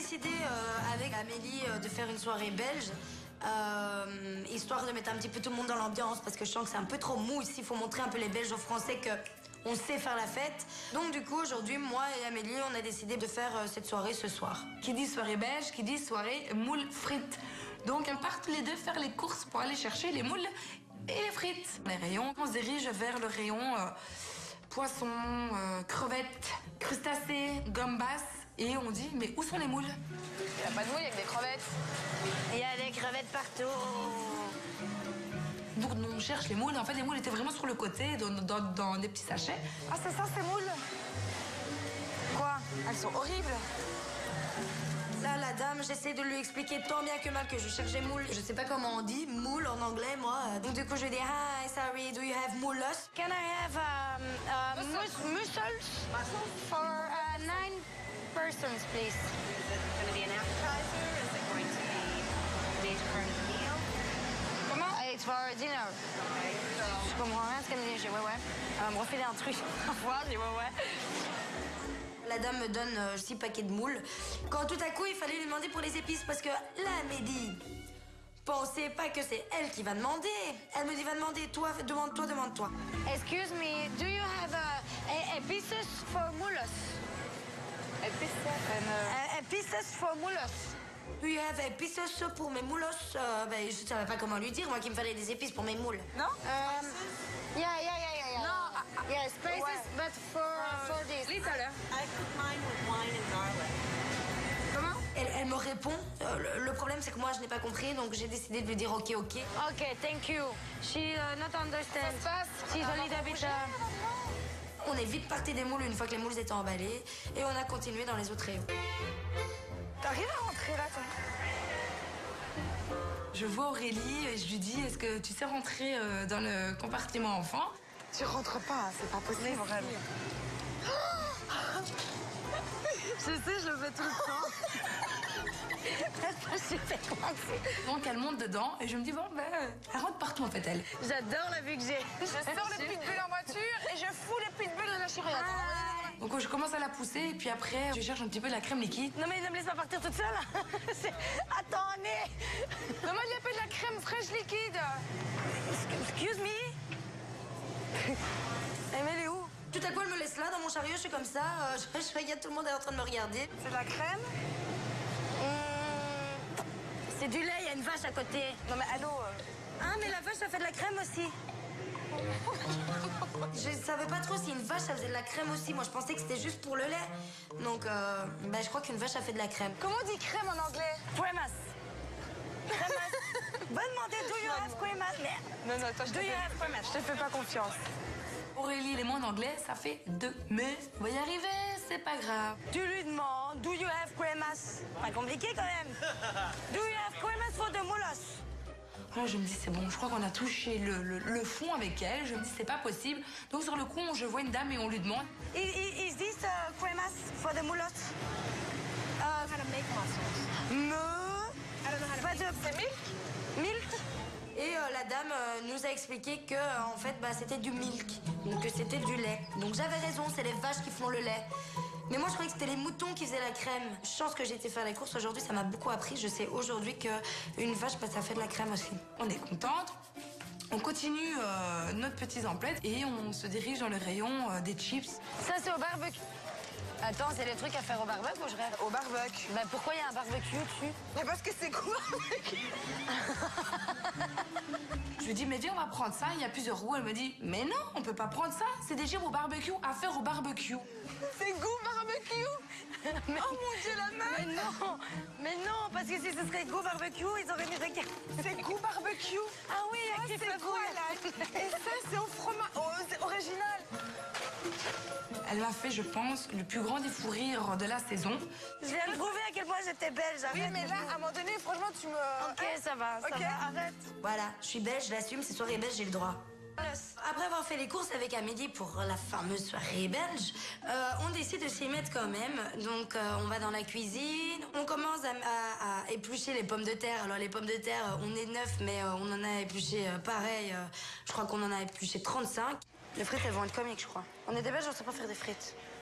décidé avec Amélie de faire une soirée belge. Histoire de mettre un petit peu tout le monde dans l'ambiance parce que je sens que c'est un peu trop mou ici. Il faut montrer un peu les Belges aux Français que on sait faire la fête. Donc du coup aujourd'hui moi et Amélie on a décidé de faire cette soirée ce soir. Qui dit soirée belge, qui dit soirée moules frites. Donc on part tous les deux faire les courses pour aller chercher les moules et les frites. Les rayons, on se dirige vers le rayon poissons, crevettes, crustacés, gambas. Et on dit, mais où sont les moules? Il n'y a pas de moules, il y a que des crevettes. Il y a des crevettes partout. Donc on cherche les moules. En fait, les moules étaient vraiment sur le côté, dans des petits sachets. Ah, c'est ça, ces moules? Quoi? Elles sont horribles. Là, la dame, j'essaie de lui expliquer tant bien que mal que je cherchais moule. Je sais pas comment on dit moule en anglais, moi. Donc du coup, je lui dis, hi, sorry, do you have moulos? Can I have mussels for 9 persons, please? Is it going to be an appetizer? Is it going to be made for a meal? Comment? It's for dinner. Okay, so Je comprends rien ce qu'elle me dit. J'ai ouais. Elle va me refiler un truc. Au revoir, j'ai ouais. La dame me donne 6 paquets de moules. Quand tout à coup, il fallait lui demander pour les épices parce que là, Mehdi, pensez pas que c'est elle qui va demander. Elle me dit, va demander, toi, demande-toi. Excuse me, do you have epices for moulos? Epices for moulos. Do you have epices pour mes moulos? Ben, je savais pas comment lui dire, moi qu'il me fallait des épices pour mes moules. Non? Yeah. Non. Yeah, spices, Ouais. but for this. Little. I cook mine with wine and garlic. Comment? Elle me répond. Le problème, c'est que moi, je n'ai pas compris, donc j'ai décidé de lui dire OK. OK, thank you. She not understand. Ça se passe. She's a little bit. On est vite parti des moules une fois que les moules étaient emballées, et on a continué dans les autres rayons. T'arrives à rentrer là, toi? Je vois Aurélie et je lui dis, est-ce que tu sais rentrer dans le compartiment enfant? Tu rentres pas, c'est pas possible, vraiment. Je sais, je le fais tout le temps. Donc elle monte dedans et je me dis, bon, ben, elle rentre partout en fait, elle. J'adore la vue que j'ai. Je sors les pitbulls en voiture et je fous les pitbulls de la chérie. Donc je commence à la pousser et puis après, je cherche un petit peu de la crème liquide. Non mais ne me laisse pas partir toute seule. Attendez. Mais moi, il y a pas de la crème fraîche liquide. Excuse me. Elle est où? Tout à coup, elle me laisse là dans mon chariot, je suis comme ça. Je regarde, tout le monde est en train de me regarder. C'est de la crème? C'est du lait, il y a une vache à côté. Non mais allô. Ah, mais la vache, ça fait de la crème aussi. Je savais pas trop si une vache, ça faisait de la crème aussi. Moi, je pensais que c'était juste pour le lait. Donc, je crois qu'une vache, ça fait de la crème. Comment on dit crème en anglais? Cremas. Va demander do you have cremas. Non, toi, Do you have cremas? je te fais pas confiance. Aurélie, les mots en anglais, ça fait 2. Mais on va y arriver, c'est pas grave. Tu lui demandes do you have cremas. Pas compliqué quand même. Do you have cremas for the moulos? Là, je me dis, c'est bon, je crois qu'on a touché le fond avec elle. Je me dis, c'est pas possible. Donc sur le coup, je vois une dame et on lui demande. Is this cremas for the moulos? How to make mussels. No. I don't know how to make C'est milk? Milk. Et la dame nous a expliqué que en fait c'était du milk, donc que c'était du lait. Donc j'avais raison, c'est les vaches qui font le lait. Mais moi je croyais que c'était les moutons qui faisaient la crème. Chance que j'ai été faire les courses aujourd'hui, ça m'a beaucoup appris. Je sais aujourd'hui qu'une vache, ça fait de la crème aussi. On est contente. On continue notre petite emplette et on se dirige dans le rayon des chips. Ça c'est au barbecue. Attends, c'est les trucs à faire au barbecue ou je rêve? Au barbecue. Bah pourquoi il y a un barbecue dessus? Mais parce que c'est quoi? Je lui dis, mais viens, on va prendre ça. Il y a plusieurs roues. Elle me dit, mais non, on peut pas prendre ça. C'est des gyros au barbecue à faire au barbecue. C'est goût barbecue. Mais, Oh mon Dieu, la meuf. mais non, parce que si ce serait go barbecue, ils auraient mis des cartes. C'est goût barbecue. Ah oui, Ah, avec c'est quoi là? Et ça, c'est au fromage. Oh, c'est original. Elle m'a fait, je pense, le plus grand des fous rires de la saison. Je viens de prouver à quel point j'étais belge. Oui, mais là, à un moment donné, franchement, tu me... Ok, ça va, Ok, arrête. Voilà, je suis belge, je l'assume, c'est soirée belge, j'ai le droit. Après avoir fait les courses avec Amélie pour la fameuse soirée belge, on décide de s'y mettre quand même. Donc on va dans la cuisine, on commence à éplucher les pommes de terre. Alors les pommes de terre, on est 9, mais on en a épluché pareil. Je crois qu'on en a épluché 35. Les frites, elles vont être comiques, je crois. On est des Belges, on sait pas faire des frites.